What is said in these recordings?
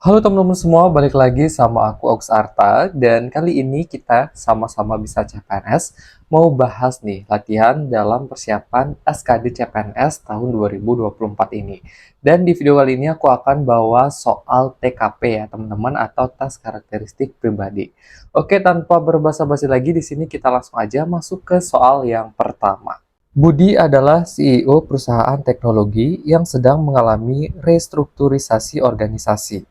Halo teman-teman semua, balik lagi sama aku Augs Arta dan kali ini kita sama-sama bisa CPNS mau bahas nih latihan dalam persiapan SKD CPNS tahun 2024 ini. Dan di video kali ini aku akan bawa soal TKP ya teman-teman atau tes karakteristik pribadi. Oke, tanpa berbasa-basi lagi di sini kita langsung aja masuk ke soal yang pertama. Budi adalah CEO perusahaan teknologi yang sedang mengalami restrukturisasi organisasi.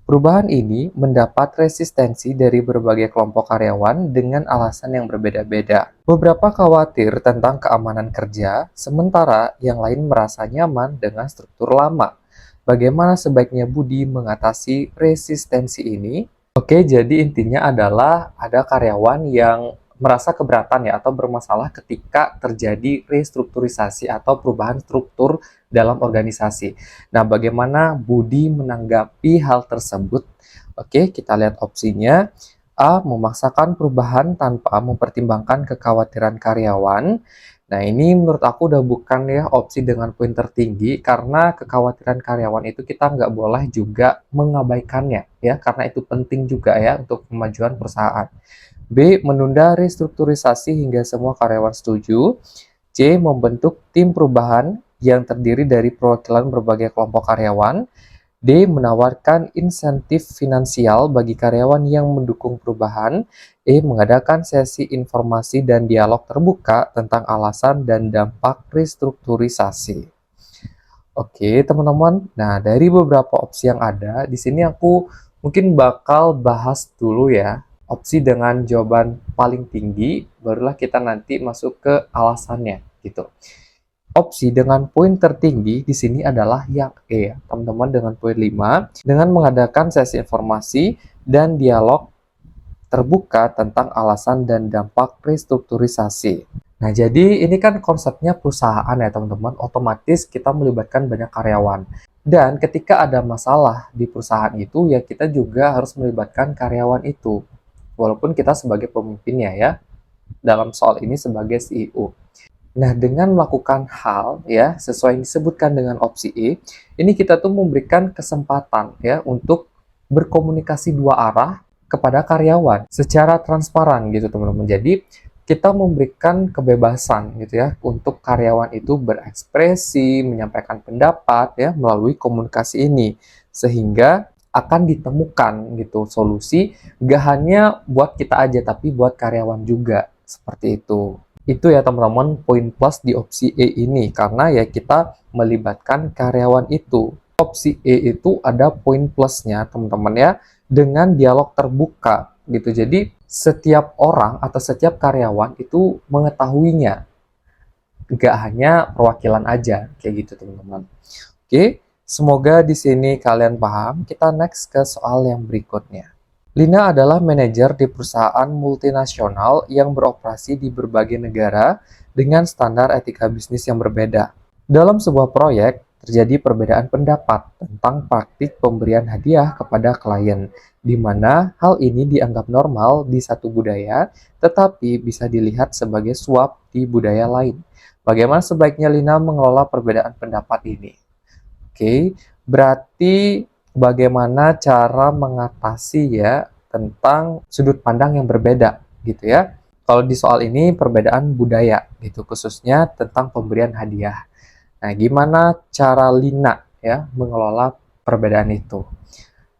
Perubahan ini mendapat resistensi dari berbagai kelompok karyawan dengan alasan yang berbeda-beda. Beberapa khawatir tentang keamanan kerja, sementara yang lain merasa nyaman dengan struktur lama. Bagaimana sebaiknya Budi mengatasi resistensi ini? Oke, jadi intinya adalah ada karyawan yang merasa keberatan ya atau bermasalah ketika terjadi restrukturisasi atau perubahan struktur dalam organisasi. Nah, bagaimana Budi menanggapi hal tersebut? Oke, kita lihat opsinya. A. Memaksakan perubahan tanpa mempertimbangkan kekhawatiran karyawan. Nah, ini menurut aku udah bukan ya opsi dengan poin tertinggi karena kekhawatiran karyawan itu kita nggak boleh juga mengabaikannya ya karena itu penting juga ya untuk kemajuan perusahaan. B. Menunda restrukturisasi hingga semua karyawan setuju. C. Membentuk tim perubahan yang terdiri dari perwakilan berbagai kelompok karyawan. D. Menawarkan insentif finansial bagi karyawan yang mendukung perubahan. E. Mengadakan sesi informasi dan dialog terbuka tentang alasan dan dampak restrukturisasi. Oke, teman-teman. Nah, dari beberapa opsi yang ada, di sini aku mungkin bakal bahas dulu ya. Opsi dengan jawaban paling tinggi, barulah kita nanti masuk ke alasannya gitu. Opsi dengan poin tertinggi di sini adalah yang E, ya, teman-teman, dengan poin 5, dengan mengadakan sesi informasi dan dialog terbuka tentang alasan dan dampak restrukturisasi. Nah, jadi ini kan konsepnya perusahaan ya, teman-teman. Otomatis kita melibatkan banyak karyawan. Dan ketika ada masalah di perusahaan itu, ya kita juga harus melibatkan karyawan itu. Walaupun kita sebagai pemimpinnya ya, dalam soal ini sebagai CEO. Nah, dengan melakukan hal ya sesuai yang disebutkan dengan opsi E, ini kita tuh memberikan kesempatan ya untuk berkomunikasi dua arah kepada karyawan secara transparan gitu teman-teman. Jadi kita memberikan kebebasan gitu ya untuk karyawan itu berekspresi, menyampaikan pendapat ya melalui komunikasi ini sehingga akan ditemukan gitu solusi gak hanya buat kita aja tapi buat karyawan juga seperti itu. Itu ya teman-teman poin plus di opsi E ini karena ya kita melibatkan karyawan itu. Opsi E itu ada poin plusnya teman-teman ya dengan dialog terbuka gitu. Jadi setiap orang atau setiap karyawan itu mengetahuinya, nggak hanya perwakilan aja kayak gitu teman-teman. Oke, semoga di sini kalian paham. Kita next ke soal yang berikutnya. Lina adalah manajer di perusahaan multinasional yang beroperasi di berbagai negara dengan standar etika bisnis yang berbeda. Dalam sebuah proyek, terjadi perbedaan pendapat tentang praktik pemberian hadiah kepada klien, di mana hal ini dianggap normal di satu budaya, tetapi bisa dilihat sebagai suap di budaya lain. Bagaimana sebaiknya Lina mengelola perbedaan pendapat ini? Oke, berarti bagaimana cara mengatasi ya tentang sudut pandang yang berbeda gitu ya. Kalau di soal ini perbedaan budaya gitu, khususnya tentang pemberian hadiah. Nah, gimana cara Lina ya mengelola perbedaan itu?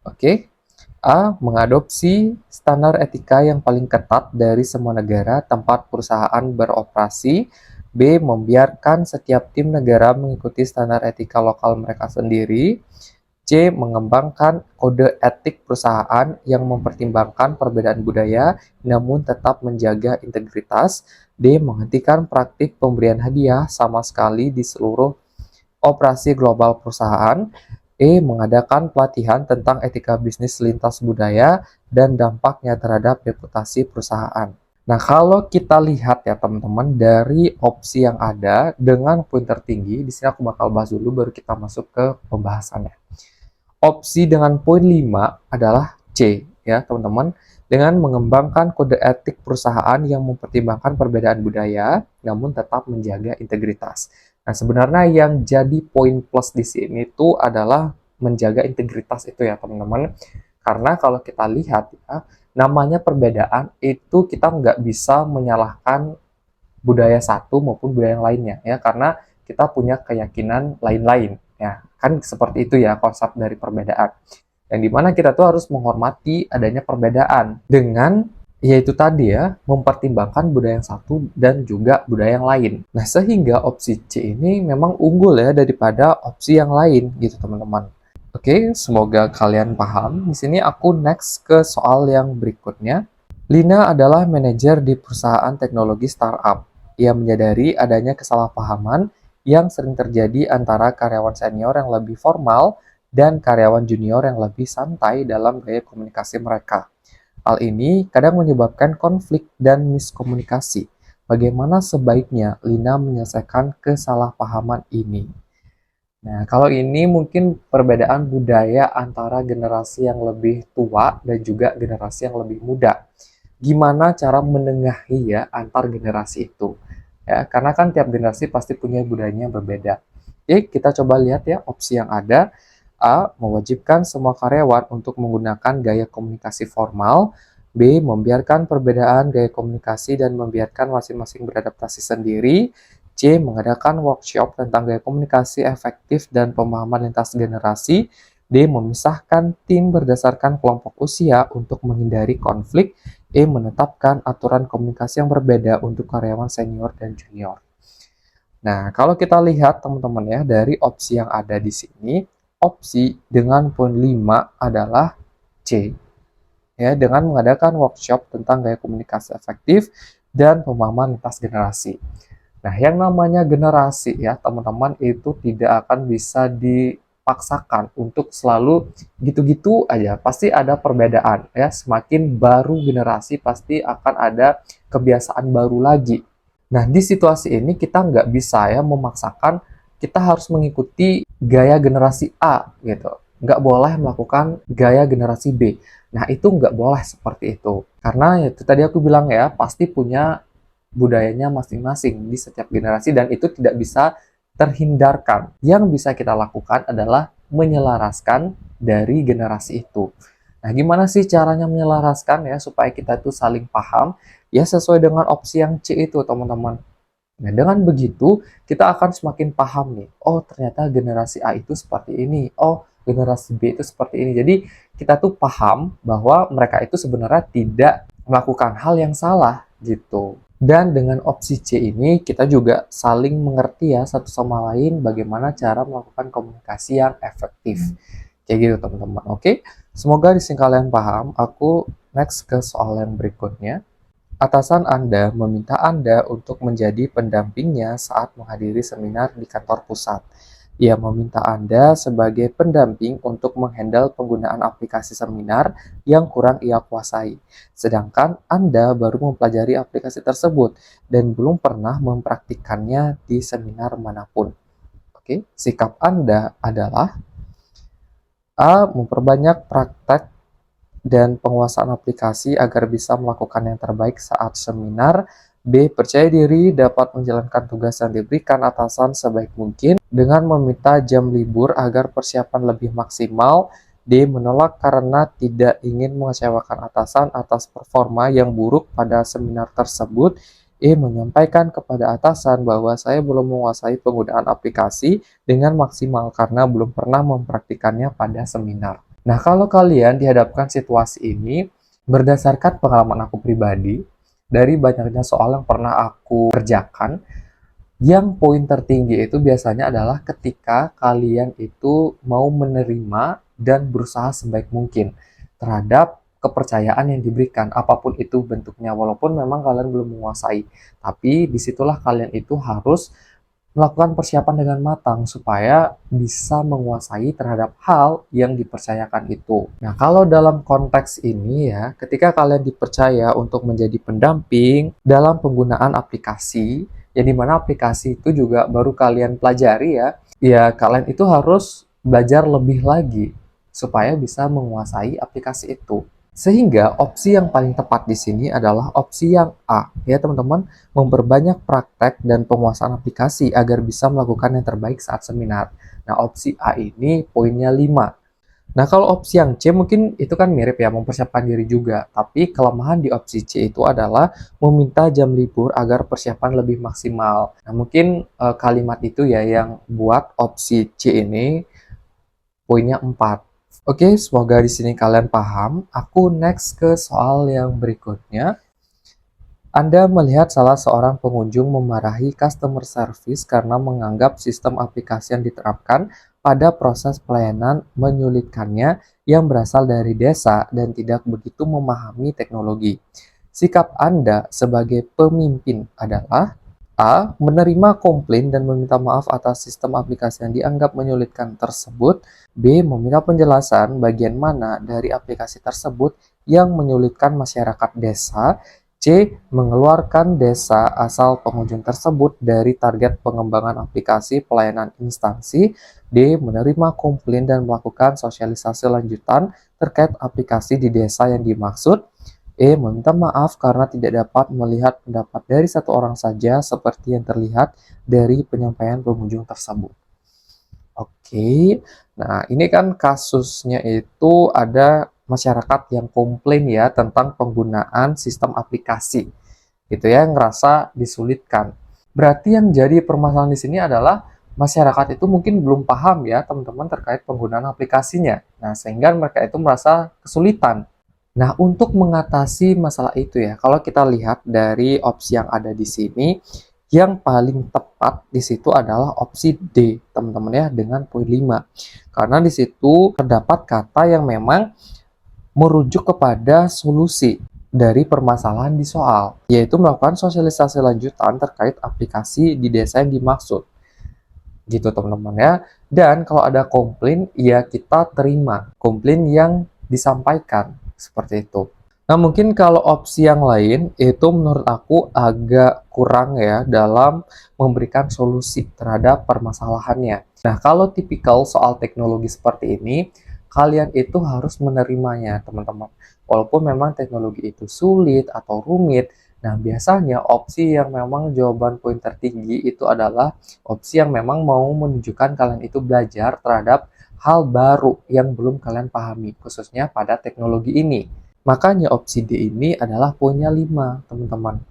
Oke, A. Mengadopsi standar etika yang paling ketat dari semua negara tempat perusahaan beroperasi. B. Membiarkan setiap tim negara mengikuti standar etika lokal mereka sendiri. C. Mengembangkan kode etik perusahaan yang mempertimbangkan perbedaan budaya namun tetap menjaga integritas. D. Menghentikan praktik pemberian hadiah sama sekali di seluruh operasi global perusahaan. E. Mengadakan pelatihan tentang etika bisnis lintas budaya dan dampaknya terhadap reputasi perusahaan. Nah, kalau kita lihat ya teman-teman dari opsi yang ada dengan poin tertinggi, di sini aku bakal bahas dulu baru kita masuk ke pembahasannya. Opsi dengan poin 5 adalah C ya teman-teman, dengan mengembangkan kode etik perusahaan yang mempertimbangkan perbedaan budaya namun tetap menjaga integritas. Nah, sebenarnya yang jadi poin plus di sini itu adalah menjaga integritas itu ya teman-teman. Karena kalau kita lihat ya, namanya perbedaan itu kita nggak bisa menyalahkan budaya satu maupun budaya yang lainnya ya, karena kita punya keyakinan lain-lain ya, kan seperti itu ya konsep dari perbedaan, yang dimana kita tuh harus menghormati adanya perbedaan dengan yaitu tadi ya, mempertimbangkan budaya yang satu dan juga budaya yang lain. Nah, sehingga opsi C ini memang unggul ya daripada opsi yang lain gitu teman-teman. Oke, semoga kalian paham. Di sini aku next ke soal yang berikutnya. Lina adalah manajer di perusahaan teknologi startup. Ia menyadari adanya kesalahpahaman yang sering terjadi antara karyawan senior yang lebih formal dan karyawan junior yang lebih santai dalam gaya komunikasi mereka. Hal ini kadang menyebabkan konflik dan miskomunikasi. Bagaimana sebaiknya Lina menyelesaikan kesalahpahaman ini? Nah, kalau ini mungkin perbedaan budaya antara generasi yang lebih tua dan juga generasi yang lebih muda. Gimana cara menengahi ya antar generasi itu? Ya, karena kan tiap generasi pasti punya budayanya yang berbeda. Oke, kita coba lihat ya opsi yang ada. A. Mewajibkan semua karyawan untuk menggunakan gaya komunikasi formal. B. Membiarkan perbedaan gaya komunikasi dan membiarkan masing-masing beradaptasi sendiri. C. Mengadakan workshop tentang gaya komunikasi efektif dan pemahaman lintas generasi. D. Memisahkan tim berdasarkan kelompok usia untuk menghindari konflik. E. Menetapkan aturan komunikasi yang berbeda untuk karyawan senior dan junior. Nah, kalau kita lihat teman-teman ya, dari opsi yang ada di sini, opsi dengan poin 5 adalah C. Ya, dengan mengadakan workshop tentang gaya komunikasi efektif dan pemahaman lintas generasi. Nah, yang namanya generasi ya, teman-teman itu tidak akan bisa dipaksakan untuk selalu gitu-gitu aja. Pasti ada perbedaan ya. Semakin baru generasi pasti akan ada kebiasaan baru lagi. Nah, di situasi ini kita nggak bisa ya memaksakan kita harus mengikuti gaya generasi A gitu. Nggak boleh melakukan gaya generasi B. Nah, itu nggak boleh seperti itu. Karena itu tadi aku bilang ya, pasti punya budayanya masing-masing di setiap generasi dan itu tidak bisa terhindarkan. Yang bisa kita lakukan adalah menyelaraskan dari generasi itu. Nah, gimana sih caranya menyelaraskan ya supaya kita itu saling paham? Ya sesuai dengan opsi yang C itu, teman-teman. Nah, dengan begitu kita akan semakin paham nih. Oh, ternyata generasi A itu seperti ini. Oh, generasi B itu seperti ini. Jadi, kita tuh paham bahwa mereka itu sebenarnya tidak melakukan hal yang salah gitu. Dan dengan opsi C ini kita juga saling mengerti ya satu sama lain bagaimana cara melakukan komunikasi yang efektif. Kayak gitu teman-teman. Oke, semoga di sini kalian paham. Aku next ke soal yang berikutnya. Atasan Anda meminta Anda untuk menjadi pendampingnya saat menghadiri seminar di kantor pusat. Ia meminta Anda sebagai pendamping untuk menghandle penggunaan aplikasi seminar yang kurang ia kuasai. Sedangkan Anda baru mempelajari aplikasi tersebut dan belum pernah mempraktikkannya di seminar manapun. Oke, sikap Anda adalah A. Memperbanyak praktek dan penguasaan aplikasi agar bisa melakukan yang terbaik saat seminar. B. Percaya diri dapat menjalankan tugas yang diberikan atasan sebaik mungkin dengan meminta jam libur agar persiapan lebih maksimal. D. Menolak karena tidak ingin mengecewakan atasan atas performa yang buruk pada seminar tersebut. E. Menyampaikan kepada atasan bahwa saya belum menguasai penggunaan aplikasi dengan maksimal karena belum pernah mempraktikannya pada seminar. Nah, kalau kalian dihadapkan situasi ini, berdasarkan pengalaman aku pribadi, dari banyaknya soal yang pernah aku kerjakan, yang poin tertinggi itu biasanya adalah ketika kalian itu mau menerima dan berusaha sebaik mungkin terhadap kepercayaan yang diberikan, apapun itu bentuknya, walaupun memang kalian belum menguasai. Tapi disitulah kalian itu harus melakukan persiapan dengan matang supaya bisa menguasai terhadap hal yang dipercayakan itu. Nah, kalau dalam konteks ini ya, ketika kalian dipercaya untuk menjadi pendamping dalam penggunaan aplikasi, yang dimana aplikasi itu juga baru kalian pelajari ya kalian itu harus belajar lebih lagi supaya bisa menguasai aplikasi itu. Sehingga opsi yang paling tepat di sini adalah opsi yang A, ya teman-teman, memperbanyak praktek dan penguasaan aplikasi agar bisa melakukan yang terbaik saat seminar. Nah, opsi A ini poinnya 5. Nah, kalau opsi yang C mungkin itu kan mirip ya, mempersiapkan diri juga. Tapi kelemahan di opsi C itu adalah meminta jam libur agar persiapan lebih maksimal. Nah, mungkin kalimat itu ya yang buat opsi C ini poinnya 4. Oke, semoga di sini kalian paham. Aku next ke soal yang berikutnya. Anda melihat salah seorang pengunjung memarahi customer service karena menganggap sistem aplikasi yang diterapkan pada proses pelayanan menyulitkannya yang berasal dari desa dan tidak begitu memahami teknologi. Sikap Anda sebagai pemimpin adalah A. Menerima komplain dan meminta maaf atas sistem aplikasi yang dianggap menyulitkan tersebut. B. Meminta penjelasan bagian mana dari aplikasi tersebut yang menyulitkan masyarakat desa. C. Mengeluarkan desa asal pengunjung tersebut dari target pengembangan aplikasi pelayanan instansi. D. Menerima komplain dan melakukan sosialisasi lanjutan terkait aplikasi di desa yang dimaksud. E. Meminta maaf karena tidak dapat melihat pendapat dari satu orang saja seperti yang terlihat dari penyampaian pengunjung tersebut. Oke, nah ini kan kasusnya itu ada masyarakat yang komplain ya tentang penggunaan sistem aplikasi, gitu ya, yang ngerasa disulitkan. Berarti yang jadi permasalahan di sini adalah masyarakat itu mungkin belum paham ya teman-teman terkait penggunaan aplikasinya. Nah, sehingga mereka itu merasa kesulitan. Nah, untuk mengatasi masalah itu ya, kalau kita lihat dari opsi yang ada di sini, yang paling tepat di situ adalah opsi D, teman-teman ya, dengan poin 5. Karena di situ terdapat kata yang memang merujuk kepada solusi dari permasalahan di soal, yaitu melakukan sosialisasi lanjutan terkait aplikasi di desa yang dimaksud. Gitu teman-teman ya. Dan kalau ada komplain, ya kita terima komplain yang disampaikan. Seperti itu. Nah, mungkin kalau opsi yang lain itu menurut aku agak kurang ya dalam memberikan solusi terhadap permasalahannya. Nah, kalau tipikal soal teknologi seperti ini, kalian itu harus menerimanya, teman-teman. Walaupun memang teknologi itu sulit atau rumit, nah biasanya opsi yang memang jawaban poin tertinggi itu adalah opsi yang memang mau menunjukkan kalian itu belajar terhadap hal baru yang belum kalian pahami, khususnya pada teknologi ini. Makanya opsi D ini adalah poinnya 5, teman-teman.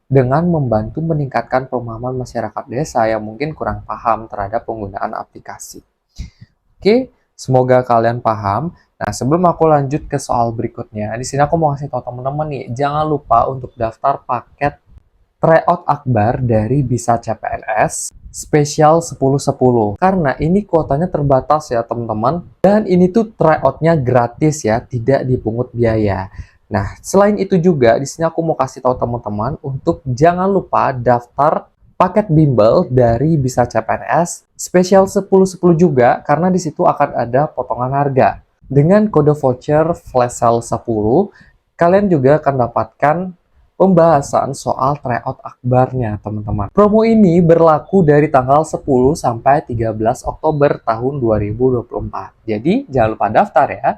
Dengan membantu meningkatkan pemahaman masyarakat desa yang mungkin kurang paham terhadap penggunaan aplikasi. Oke, semoga kalian paham. Nah, sebelum aku lanjut ke soal berikutnya, di sini aku mau kasih tahu teman-teman nih, jangan lupa untuk daftar paket tryout akbar dari Bisa CPNS spesial 10-10 karena ini kuotanya terbatas ya teman-teman, dan ini tuh tryoutnya gratis ya, tidak dipungut biaya. Nah, selain itu juga di sini aku mau kasih tahu teman-teman untuk jangan lupa daftar paket bimbel dari Bisa CPNS spesial 10-10 juga karena di situ akan ada potongan harga. Dengan kode voucher flash sale 10, kalian juga akan dapatkan pembahasan soal tryout akbarnya, teman-teman. Promo ini berlaku dari tanggal 10 sampai 13 Oktober tahun 2024. Jadi, jangan lupa daftar ya.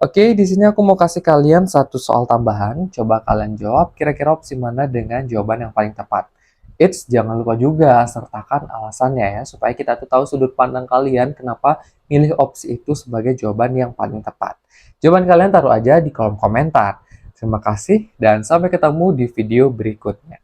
Oke, di sini aku mau kasih kalian satu soal tambahan. Coba kalian jawab kira-kira opsi mana dengan jawaban yang paling tepat. Eits, jangan lupa juga sertakan alasannya ya, supaya kita tuh tahu sudut pandang kalian kenapa milih opsi itu sebagai jawaban yang paling tepat. Jawaban kalian taruh aja di kolom komentar. Terima kasih dan sampai ketemu di video berikutnya.